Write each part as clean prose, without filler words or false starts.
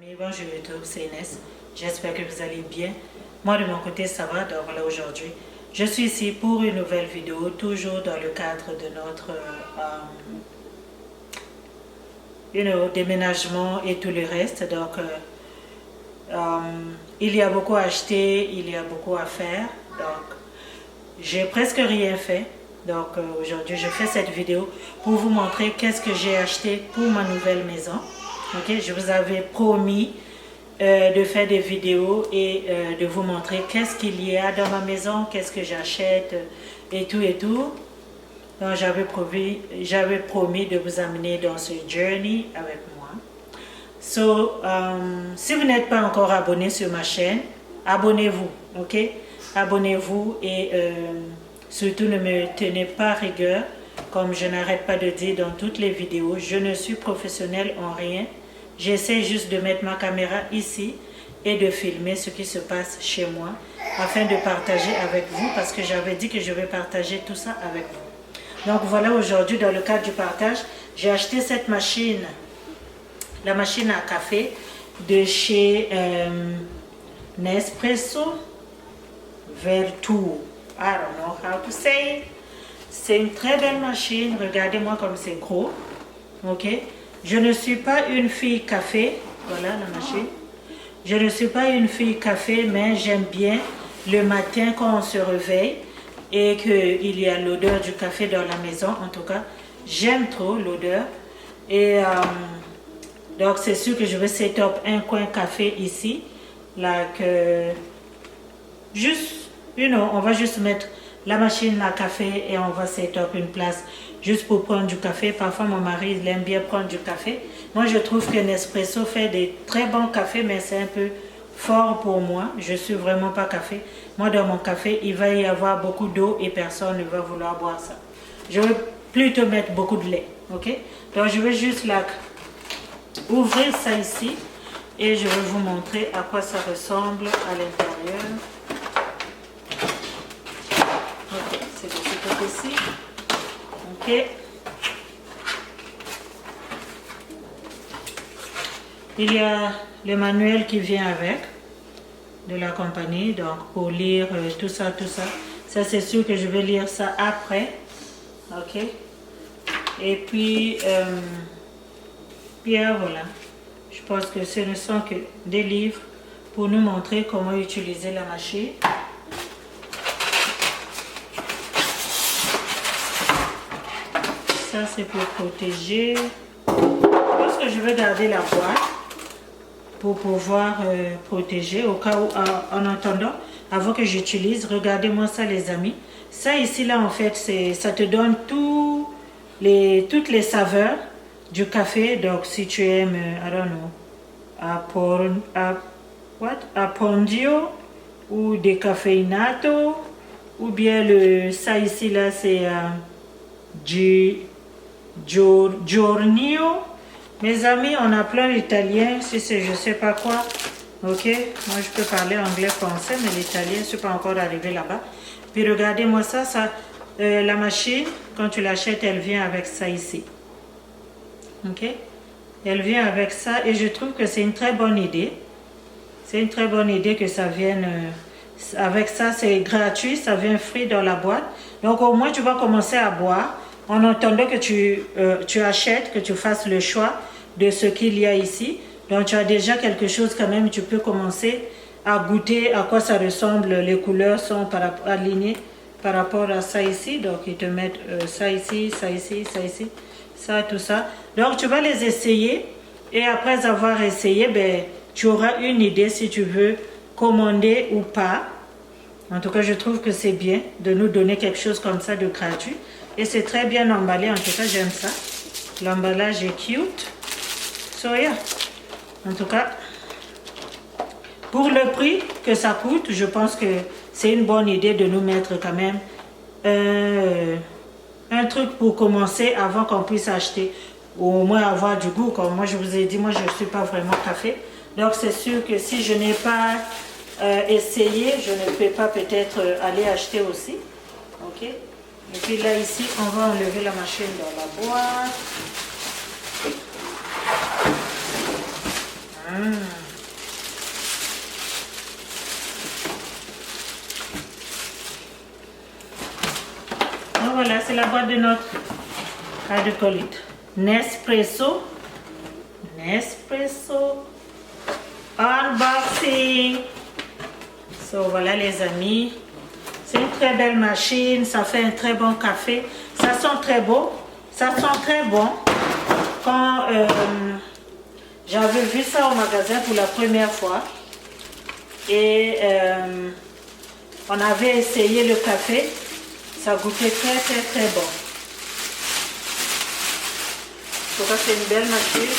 Bonjour YouTube, c'est Inès. J'espère que vous allez bien. Moi de mon côté ça va. Donc voilà, aujourd'hui je suis ici pour une nouvelle vidéo, toujours dans le cadre de notre déménagement et tout le reste. Donc il y a beaucoup à acheter, il y a beaucoup à faire. Donc j'ai presque rien fait. Donc aujourd'hui je fais cette vidéo pour vous montrer qu'est-ce que j'ai acheté pour ma nouvelle maison. Ok, je vous avais promis de faire des vidéos et de vous montrer qu'est-ce qu'il y a dans ma maison, qu'est-ce que j'achète et tout et tout. Donc j'avais promis de vous amener dans ce journey avec moi. So, si vous n'êtes pas encore abonné sur ma chaîne, abonnez-vous, ok? Abonnez-vous et surtout ne me tenez pas rigueur, comme je n'arrête pas de dire dans toutes les vidéos. Je ne suis professionnelle en rien. J'essaie juste de mettre ma caméra ici et de filmer ce qui se passe chez moi afin de partager avec vous, parce que j'avais dit que je vais partager tout ça avec vous. Donc voilà, aujourd'hui dans le cadre du partage, j'ai acheté cette machine, la machine à café de chez Nespresso Vertuo. I don't know how to say it. C'est une très belle machine, regardez-moi comme c'est gros, ok? Je ne suis pas une fille café, voilà la machine. Je ne suis pas une fille café, mais j'aime bien le matin quand on se réveille et qu'il y a l'odeur du café dans la maison. En tout cas, j'aime trop l'odeur. Et donc c'est sûr que je vais set up un coin café ici. Juste, on va juste mettre la machine à café et on va set up une place juste pour prendre du café. Parfois mon mari il aime bien prendre du café. Moi je trouve que Nespresso fait des très bons cafés, mais c'est un peu fort pour moi. Je suis vraiment pas café. Moi dans mon café il va y avoir beaucoup d'eau et personne ne va vouloir boire ça. Je vais plutôt mettre beaucoup de lait, ok? Donc je vais juste ouvrir ça ici et je vais vous montrer à quoi ça ressemble à l'intérieur. C'est de ce côté-ci. Ok. Il y a le manuel qui vient avec de la compagnie, donc pour lire tout ça. Ça c'est sûr que je vais lire ça après. Ok. Et puis, voilà. Je pense que ce ne sont que des livres pour nous montrer comment utiliser la machine. Ça c'est pour protéger. Je pense que je vais garder la boîte pour pouvoir protéger au cas où, en attendant, avant que j'utilise. Regardez-moi ça les amis. Ça ici là en fait, ça te donne toutes les saveurs du café. Donc si tu aimes, I don't know, appondio ou décaféinato, ou bien ça ici là c'est Giornio. Mes amis, on a plein l'italien, si c'est je sais pas quoi. Ok, moi je peux parler anglais, français, mais l'italien je suis pas encore arrivé là-bas. Puis regardez-moi ça, la machine quand tu l'achètes elle vient avec ça ici. Ok, elle vient avec ça et je trouve que c'est une très bonne idée. C'est une très bonne idée que ça vienne avec ça. C'est gratuit, ça vient free dans la boîte. Donc au moins tu vas commencer à boire en attendant que tu achètes, que tu fasses le choix de ce qu'il y a ici. Donc tu as déjà quelque chose quand même, tu peux commencer à goûter à quoi ça ressemble. Les couleurs sont alignées par rapport à ça ici. Donc ils te mettent ça ici, ça ici, ça ici, ça, tout ça. Donc tu vas les essayer et après avoir essayé, ben, tu auras une idée si tu veux commander ou pas. En tout cas, je trouve que c'est bien de nous donner quelque chose comme ça de gratuit. Et c'est très bien emballé. En tout cas, j'aime ça. L'emballage est cute. So, yeah. En tout cas, pour le prix que ça coûte, je pense que c'est une bonne idée de nous mettre quand même un truc pour commencer avant qu'on puisse acheter. Ou au moins avoir du goût. Comme moi, je vous ai dit, moi, je ne suis pas vraiment café. Donc, c'est sûr que si je n'ai pas essayé, je ne peux pas peut-être aller acheter aussi. Ok. Et puis là, ici, on va enlever la machine dans la boîte. la boîte de notre acolyte. Nespresso. Nespresso. Unboxing. So, voilà les amis. C'est une très belle machine. Ça fait un très bon café. Ça sent très beau. Ça sent très bon. Quand j'avais vu ça au magasin pour la première fois. Et on avait essayé le café. Ça goûtait très très très bon. En tout cas, c'est une belle machine.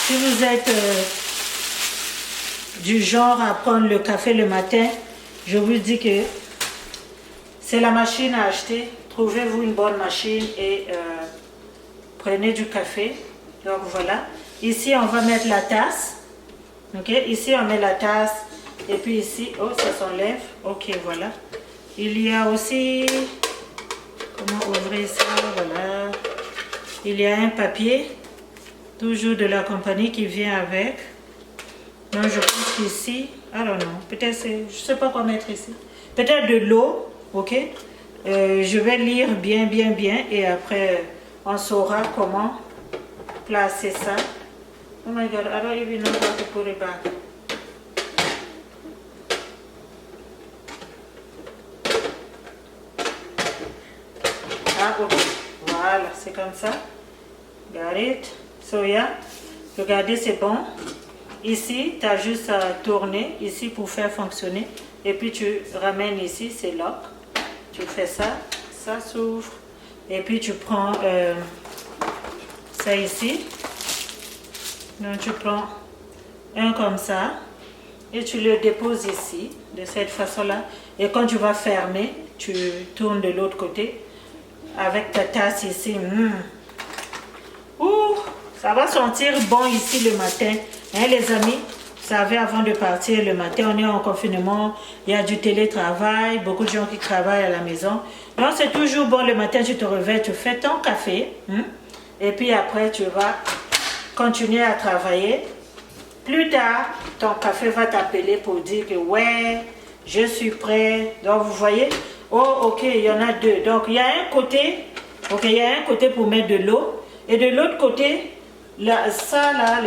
Si vous êtes du genre à prendre le café le matin, je vous dis que c'est la machine à acheter. Trouvez-vous une bonne machine et prenez du café. Donc voilà. Ici, on va mettre la tasse. Ok, ici, on met la tasse. Et puis ici, oh, ça s'enlève. Ok, voilà. Il y a aussi... Comment ouvrir ça? Voilà. Il y a un papier. Toujours de la compagnie qui vient avec. Donc je pense qu'ici, alors non, peut-être c'est, je sais pas quoi mettre ici. Peut-être de l'eau, ok. Je vais lire bien et après on saura comment placer ça. Oh my God, I don't even know how to put it back. Ah ok, voilà, c'est comme ça. Got it. So yeah, regardez, c'est bon. Ici, tu as juste à tourner ici pour faire fonctionner. Et puis tu ramènes ici, c'est lock. Tu fais ça, ça s'ouvre. Et puis tu prends ça ici. Donc tu prends un comme ça. Et tu le déposes ici, de cette façon-là. Et quand tu vas fermer, tu tournes de l'autre côté. Avec ta tasse ici. Ouh! Ça va sentir bon ici le matin. Hein, les amis, vous savez, avant de partir le matin, on est en confinement, il y a du télétravail, beaucoup de gens qui travaillent à la maison. Donc, c'est toujours bon le matin, tu te réveilles, tu fais ton café. Et puis après, tu vas continuer à travailler. Plus tard, ton café va t'appeler pour dire que ouais, je suis prêt. Donc, vous voyez, oh, ok, il y en a deux. Donc, il y a un côté, ok, il y a un côté pour mettre de l'eau. Et de l'autre côté, là, ça là,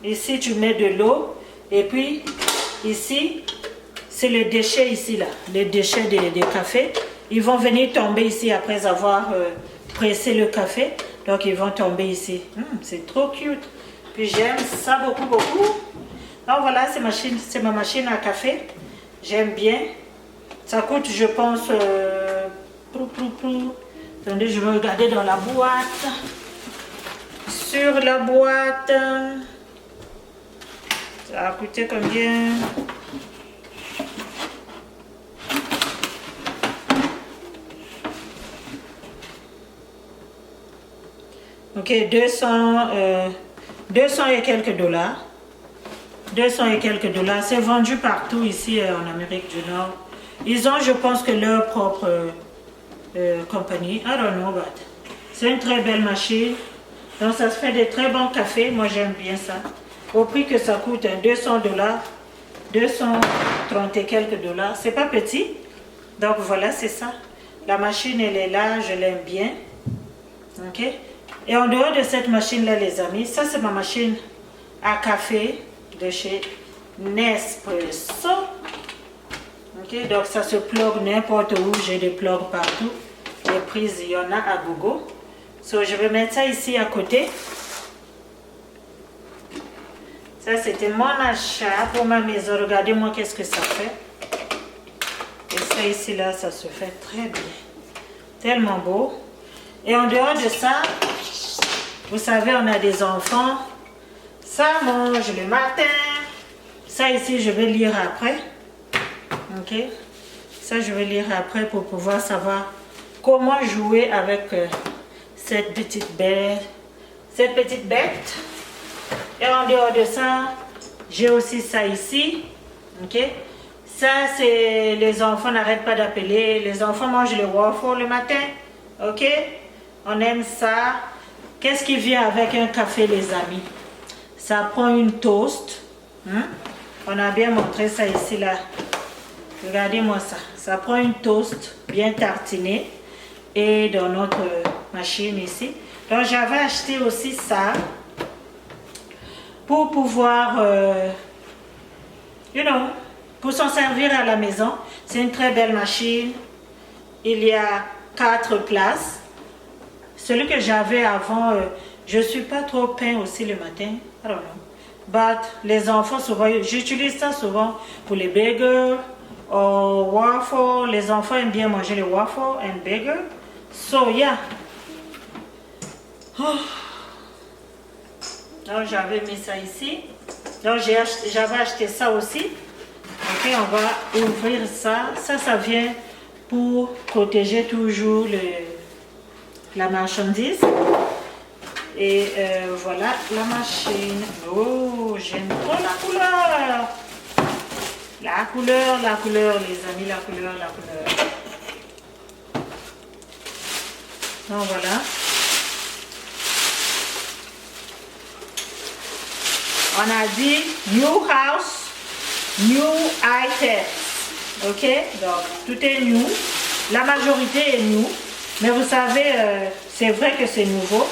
ici tu mets de l'eau et puis ici c'est le déchet ici là, les déchets des cafés. Ils vont venir tomber ici après avoir pressé le café. Donc ils vont tomber ici. C'est trop cute. Puis j'aime ça beaucoup. Donc voilà, c'est ma machine à café. J'aime bien. Ça coûte, je pense... Attendez, je vais regarder dans la boîte. Sur la boîte, ça a coûté combien? Ok, 200 et quelques dollars. 200 et quelques dollars. C'est vendu partout ici en Amérique du Nord. Ils ont, je pense, que leur propre... compagnie, I don't know, but c'est une très belle machine. Donc ça se fait des très bons cafés. Moi j'aime bien ça. Au prix que ça coûte, 200 dollars, 230 et quelques dollars. C'est pas petit. Donc voilà, c'est ça. La machine elle est là, je l'aime bien. Ok. Et en dehors de cette machine là, les amis, ça c'est ma machine à café de chez Nespresso. Ok, donc ça se plug n'importe où, j'ai des plugs partout. Les prises, il y en a à gogo. So, je vais mettre ça ici à côté. Ça, c'était mon achat pour ma maison. Regardez-moi qu'est-ce que ça fait. Et ça ici, là, ça se fait très bien. Tellement beau. Et en dehors de ça, vous savez, on a des enfants. Ça mange le matin. Ça ici, je vais lire après. Ok, ça je vais lire après pour pouvoir savoir comment jouer avec cette petite bête. Et en dehors de ça, j'ai aussi ça ici. Ok, ça c'est les enfants n'arrêtent pas d'appeler. Les enfants mangent le waffle le matin. Ok, on aime ça. Qu'est-ce qui vient avec un café, les amis? ça prend une toast. Hein? On a bien montré ça ici, là. Regardez-moi ça. Ça prend une toast bien tartinée. Et dans notre machine ici. Donc, j'avais acheté aussi ça pour pouvoir, pour s'en servir à la maison. C'est une très belle machine. Il y a 4 places. Celui que j'avais avant, je ne suis pas trop pain aussi le matin. I don't know. But les enfants, souvent, j'utilise ça souvent pour les burgers, waffles. Les enfants aiment bien manger les waffles and burgers. So, yeah. Oh. Donc, j'avais mis ça ici. Donc, j'avais acheté ça aussi. Ok, on va ouvrir ça. Ça vient pour protéger toujours la marchandise. Et voilà la machine. Oh, j'aime trop la couleur. La couleur, les amis, la couleur. Donc voilà. On a dit new house, new items. Ok, donc tout est new. La majorité est new. Mais vous savez, c'est vrai que c'est nouveau.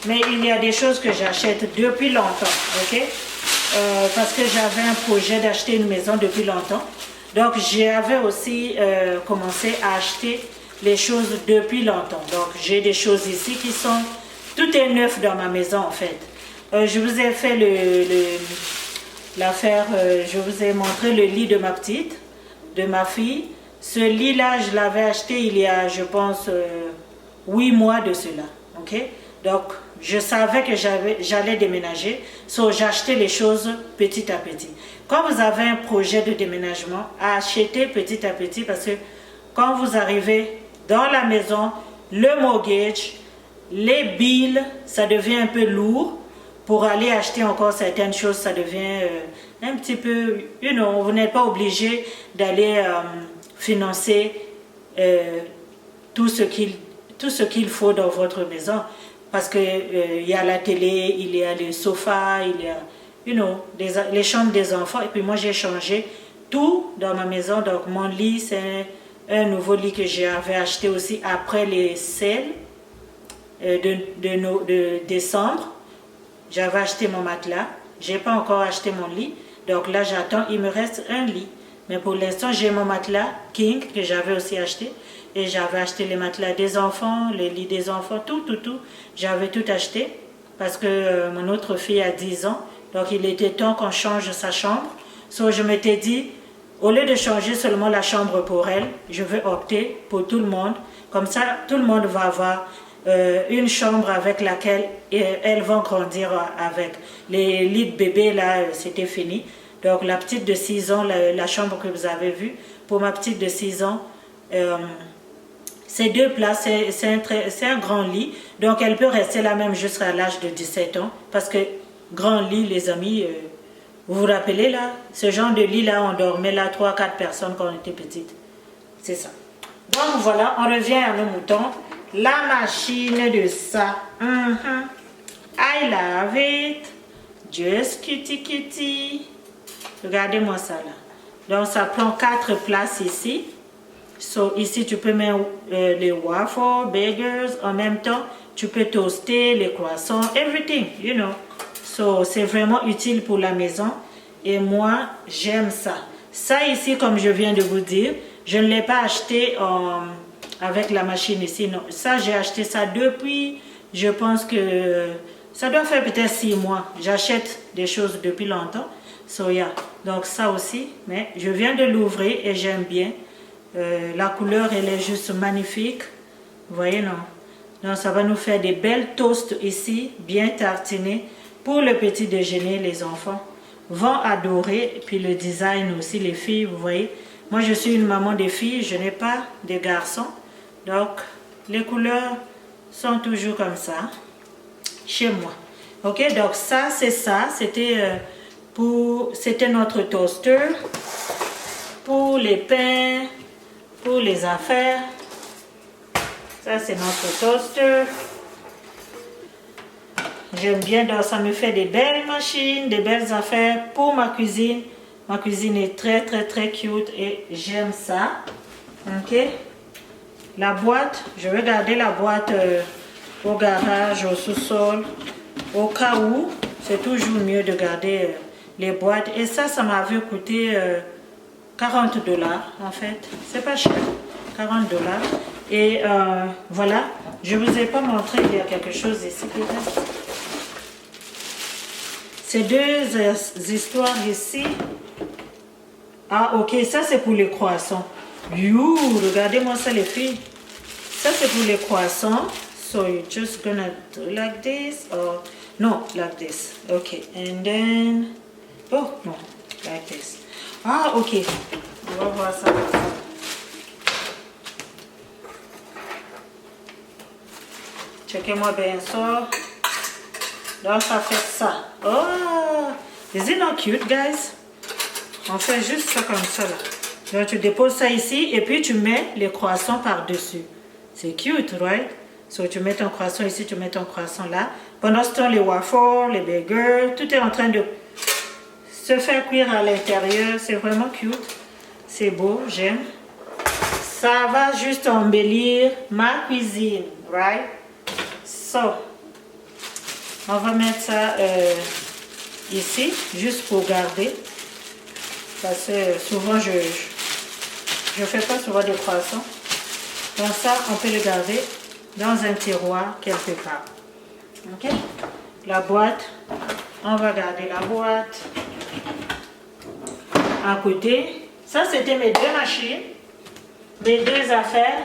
Mais il y a des choses que j'achète depuis longtemps. Ok, parce que j'avais un projet d'acheter une maison depuis longtemps. Donc j'avais aussi commencé à acheter les choses depuis longtemps. Donc j'ai des choses ici qui sont... Tout est neuf dans ma maison en fait. Je vous ai fait l'affaire, je vous ai montré le lit de ma petite, de ma fille. Ce lit-là, je l'avais acheté il y a, je pense, 8 mois de cela. Ok? Donc, je savais que j'allais déménager, donc j'achetais les choses petit à petit. Quand vous avez un projet de déménagement, achetez petit à petit parce que quand vous arrivez dans la maison, le mortgage, les bills, ça devient un peu lourd. Pour aller acheter encore certaines choses, ça devient un petit peu, vous n'êtes pas obligé d'aller financer tout ce qu'il faut dans votre maison. Parce que il y a la télé, il y a les sofas, il y a, les chambres des enfants. Et puis moi, j'ai changé tout dans ma maison. Donc mon lit, c'est un nouveau lit que j'avais acheté aussi après les sales de décembre. J'avais acheté mon matelas. Je n'ai pas encore acheté mon lit. Donc là, j'attends. Il me reste un lit. Mais pour l'instant, j'ai mon matelas King que j'avais aussi acheté. Et j'avais acheté les matelas des enfants, les lits des enfants, tout. J'avais tout acheté. Parce que mon autre fille a 10 ans. Donc il était temps qu'on change sa chambre. Donc je m'étais dit, au lieu de changer seulement la chambre pour elle, je vais opter pour tout le monde. Comme ça, tout le monde va avoir une chambre avec laquelle elles vont grandir avec. Les lits de bébé, là, c'était fini. Donc la petite de 6 ans, la chambre que vous avez vue, pour ma petite de 6 ans, c'est 2 places, c'est un grand lit. Donc elle peut rester là même jusqu'à l'âge de 17 ans. Parce que grand lit, les amis, vous vous rappelez là, ce genre de lit là, on dormait là 3-4 personnes quand on était petite. C'est ça. Donc voilà, on revient à nos moutons. La machine de ça. I love it. Just cutie. Regardez-moi ça là. Donc ça prend 4 places ici. So ici tu peux mettre les waffles, burgers. En même temps, tu peux toaster les croissants, everything, So c'est vraiment utile pour la maison. Et moi, j'aime ça. Ça ici, comme je viens de vous dire, je ne l'ai pas acheté avec la machine ici, non. Ça, j'ai acheté ça depuis, je pense que ça doit faire peut-être 6 mois. J'achète des choses depuis longtemps. So, yeah. Donc ça aussi, mais je viens de l'ouvrir et j'aime bien. La couleur, elle est juste magnifique. Vous voyez, non? Donc ça va nous faire des belles toasts ici, bien tartinés. Pour le petit déjeuner, les enfants vont adorer. Et puis le design aussi, les filles, vous voyez. Moi, je suis une maman des filles, je n'ai pas de garçons. Donc, les couleurs sont toujours comme ça, chez moi. Ok, donc ça, c'est ça. C'était notre toaster. Pour les pains, pour les affaires. Ça, c'est notre toaster. J'aime bien, donc ça me fait des belles machines, des belles affaires pour ma cuisine. Ma cuisine est très cute et j'aime ça. Ok. La boîte, je vais garder la boîte au garage, au sous-sol. Au cas où, c'est toujours mieux de garder les boîtes. Et ça m'avait coûté 40 $ en fait. C'est pas cher. 40 $. Et voilà. Je vous ai pas montré, il y a quelque chose ici peut-être. Ces deux histoires ici. Ah ok, ça c'est pour les croissants. You, regardez-moi ça les filles. Ça c'est pour les croissants. So you're just gonna do like this or no, like this. Okay, and then oh no, like this. Ah ok, on va voir ça comme ça. Checkez-moi bien ça. Donc ça fait ça. Oh, is it not cute, guys? On fait juste ça comme ça là. Donc tu déposes ça ici et puis tu mets les croissants par-dessus. C'est cute, right? So tu mets ton croissant ici, tu mets ton croissant là. Pendant ce temps, les waffles, les burgers, tout est en train de se faire cuire à l'intérieur. C'est vraiment cute. C'est beau, j'aime. Ça va juste embellir ma cuisine, right? So, on va mettre ça ici, juste pour garder. Parce que souvent, je fais pas souvent de croissants. Donc ça, on peut le garder dans un tiroir quelque part. Ok? La boîte, on va garder la boîte à côté. Ça, c'était mes deux machines, mes deux affaires.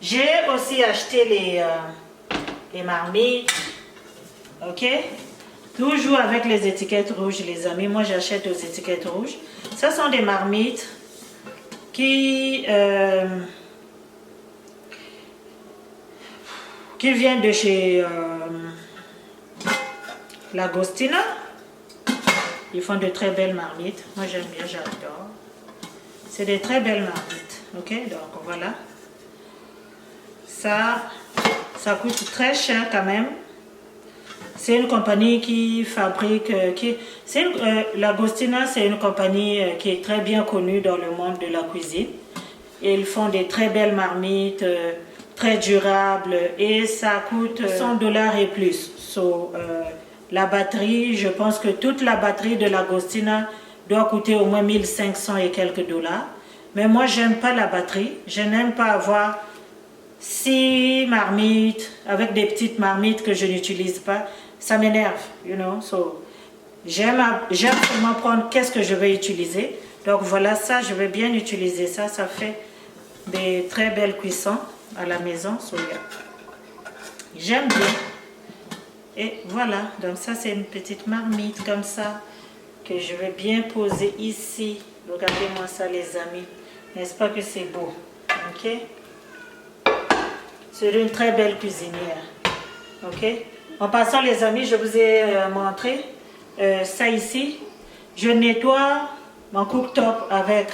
J'ai aussi acheté les marmites. Ok? Toujours avec les étiquettes rouges, les amis. Moi, j'achète aux étiquettes rouges. Ça sont des marmites qui viennent de chez Lagostina. Ils font de très belles marmites. Moi, j'aime bien, j'adore. C'est des très belles marmites. Ok, donc voilà. Ça coûte très cher quand même. C'est une compagnie qui fabrique, Lagostina, c'est une compagnie qui est très bien connue dans le monde de la cuisine. Et ils font des très belles marmites, très durables, et ça coûte 100 $ et plus. So, la batterie, je pense que toute la batterie de Lagostina doit coûter au moins 1500 et quelques $. Mais moi, j'aime pas la batterie. Je n'aime pas avoir 6 marmites avec des petites marmites que je n'utilise pas. Ça m'énerve, you know. So, j'aime seulement prendre qu'est-ce que je vais utiliser. Donc voilà, ça, je vais bien utiliser ça. Ça fait des très belles cuissons à la maison. So, yeah. J'aime bien. Et voilà, donc ça, c'est une petite marmite comme ça que je vais bien poser ici. Regardez-moi ça, les amis. N'est-ce pas que c'est beau? Ok? C'est une très belle cuisinière. Ok? En passant, les amis, je vous ai montré ça ici. Je nettoie mon cooktop avec.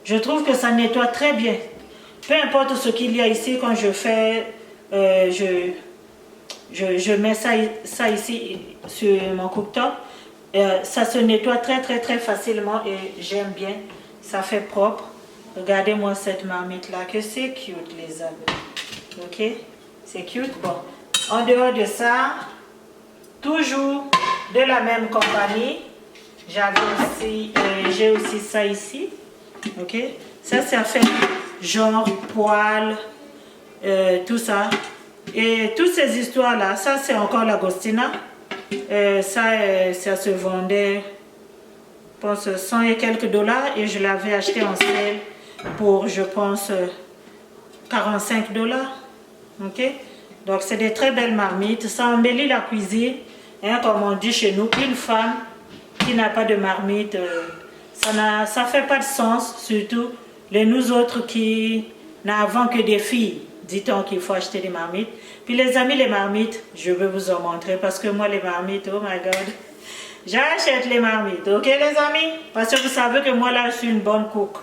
Je trouve que ça nettoie très bien. Peu importe ce qu'il y a ici, quand je fais, je mets ça ici sur mon cooktop. Ça se nettoie très facilement et j'aime bien. Ça fait propre. Regardez-moi cette marmite là, que c'est cute, les amis. Ok? C'est cute. Bon. En dehors de ça, toujours de la même compagnie, j'ai aussi ça ici. Ok? Ça fait genre poêle, tout ça. Et toutes ces histoires-là, ça c'est encore Lagostina. Ça se vendait, je pense, 100 et quelques $. Et je l'avais acheté en sale pour, je pense, 45 $. Ok? Donc c'est des très belles marmites. Ça embellit la cuisine. Hein, comme on dit chez nous, une femme qui n'a pas de marmite, ça fait pas de sens. Surtout nous autres qui n'avons que des filles. Dit-on qu'il faut acheter des marmites. Puis les amis, les marmites, je vais vous en montrer. Parce que moi, les marmites, oh my God. J'achète les marmites, ok les amis? Parce que vous savez que moi là, je suis une bonne cook.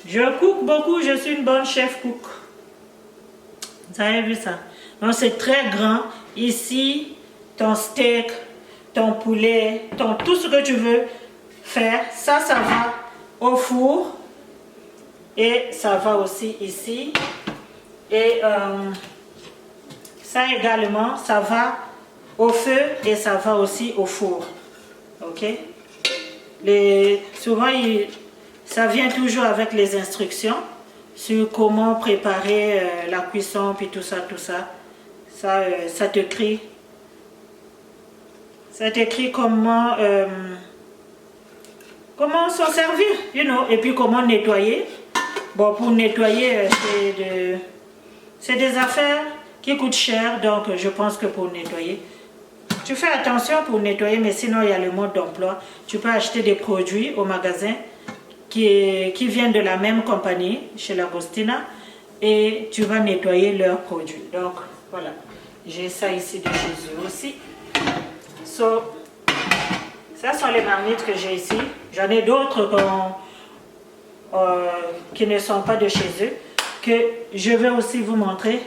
Je cook beaucoup, je suis une bonne chef cook. Vous avez vu ça? Donc c'est très grand. Ici, ton steak, ton poulet, tout ce que tu veux faire. Ça va au four et ça va aussi ici. Et ça également, ça va au feu et ça va aussi au four. Ok? Souvent, ça vient toujours avec les instructions sur comment préparer la cuisson, puis tout ça, tout ça. Ça t'écrit comment s'en servir, you know, et puis comment nettoyer. Bon, pour nettoyer, c'est des affaires qui coûtent cher, donc je pense que pour nettoyer, tu fais attention pour nettoyer, mais sinon il y a le mode d'emploi. Tu peux acheter des produits au magasin qui viennent de la même compagnie, chez Lagostina, et tu vas nettoyer leurs produits. Donc voilà, j'ai ça ici de chez eux aussi. So, ça sont les marmites que j'ai ici. J'en ai d'autres qui ne sont pas de chez eux, que je vais aussi vous montrer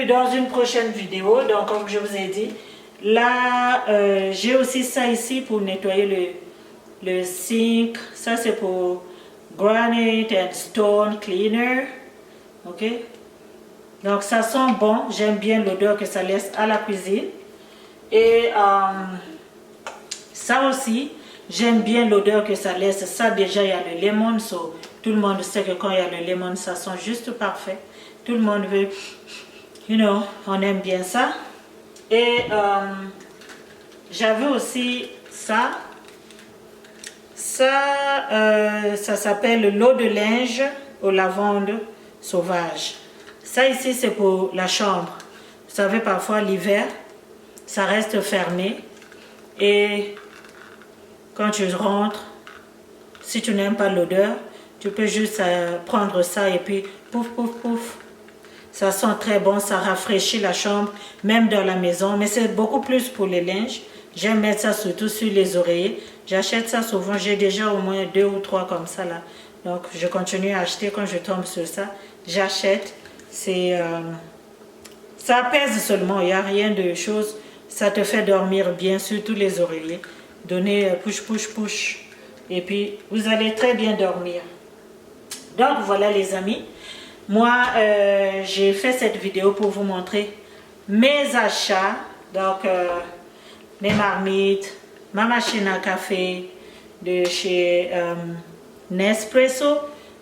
dans une prochaine vidéo. Donc comme je vous ai dit, là j'ai aussi ça ici pour nettoyer le sink. Ça c'est pour Granite and Stone Cleaner. Ok, donc ça sent bon, j'aime bien l'odeur que ça laisse à la cuisine. Et ça aussi, j'aime bien l'odeur que ça laisse. Ça déjà, il y a le lemon. So, tout le monde sait que quand il y a le lemon, ça sent juste parfait. Tout le monde veut, you know, on aime bien ça. Et j'avais aussi ça. Ça s'appelle l'eau de linge aux lavandes sauvages. Ça ici, c'est pour la chambre. Vous savez, parfois l'hiver, ça reste fermé. Et quand tu rentres, si tu n'aimes pas l'odeur, tu peux juste prendre ça et puis pouf, pouf, pouf. Ça sent très bon, ça rafraîchit la chambre, même dans la maison. Mais c'est beaucoup plus pour les linges. J'aime mettre ça surtout sur les oreillers. J'achète ça souvent, j'ai déjà au moins 2 ou 3 comme ça là. Donc je continue à acheter quand je tombe sur ça. J'achète. Ça pèse seulement, il n'y a rien de chose. Ça te fait dormir bien sur tous les oreillers. Donnez push, push, push. Et puis, vous allez très bien dormir. Donc, voilà les amis. Moi, j'ai fait cette vidéo pour vous montrer mes achats. Donc, mes marmites, ma machine à café de chez Nespresso.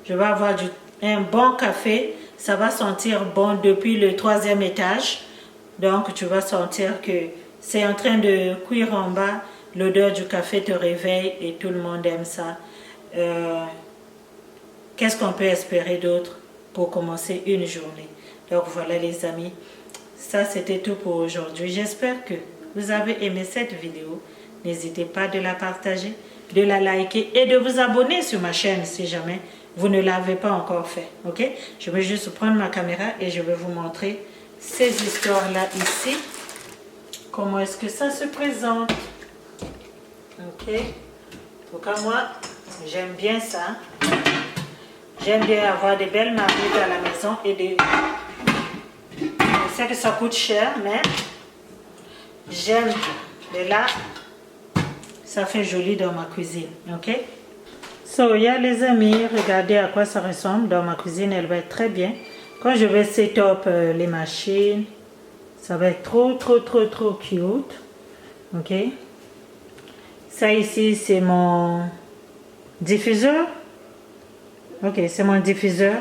Je vais avoir un bon café. Ça va sentir bon depuis le 3e étage. Donc, tu vas sentir que c'est en train de cuire en bas. L'odeur du café te réveille et tout le monde aime ça. Qu'est-ce qu'on peut espérer d'autre pour commencer une journée? Donc, voilà les amis. Ça, c'était tout pour aujourd'hui. J'espère que vous avez aimé cette vidéo. N'hésitez pas de la partager, de la liker et de vous abonner sur ma chaîne si jamais vous ne l'avez pas encore fait. Ok? Je vais juste prendre ma caméra et je vais vous montrer ces histoires-là ici. Comment est-ce que ça se présente? Ok? En tout cas, moi, j'aime bien ça. J'aime bien avoir des belles marmites à la maison et je sais que ça coûte cher, mais j'aime. Et là, ça fait joli dans ma cuisine. Ok? So, yeah, les amis, regardez à quoi ça ressemble dans ma cuisine. Elle va être très bien. Quand je vais set up les machines, ça va être trop cute. Ok? Ça ici, c'est mon diffuseur. Ok, c'est mon diffuseur.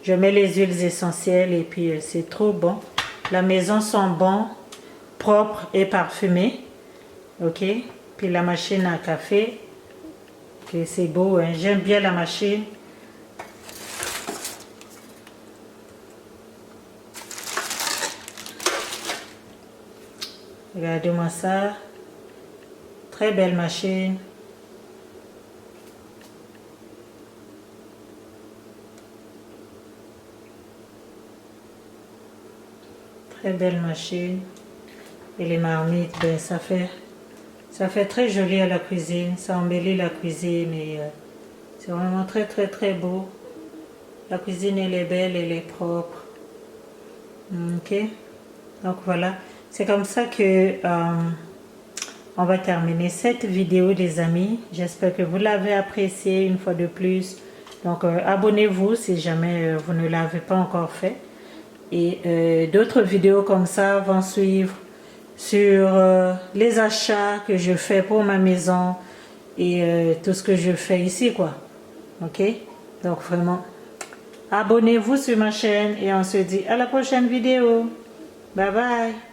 Je mets les huiles essentielles et puis c'est trop bon. La maison sent bon, propre et parfumée. Ok? Puis la machine à café. Ok, c'est beau, hein? J'aime bien la machine. Regardez-moi ça. Très belle machine. Très belle machine. Et les marmites, ben, ça fait très joli à la cuisine. Ça embellit la cuisine et c'est vraiment très beau. La cuisine, elle est belle, elle est propre. Ok. Donc voilà. c'est comme ça que on va terminer cette vidéo, les amis. J'espère que vous l'avez apprécié une fois de plus. Donc, abonnez-vous si jamais vous ne l'avez pas encore fait. Et d'autres vidéos comme ça vont suivre sur les achats que je fais pour ma maison et tout ce que je fais ici, quoi. Ok? Donc, vraiment, abonnez-vous sur ma chaîne et on se dit à la prochaine vidéo. Bye bye!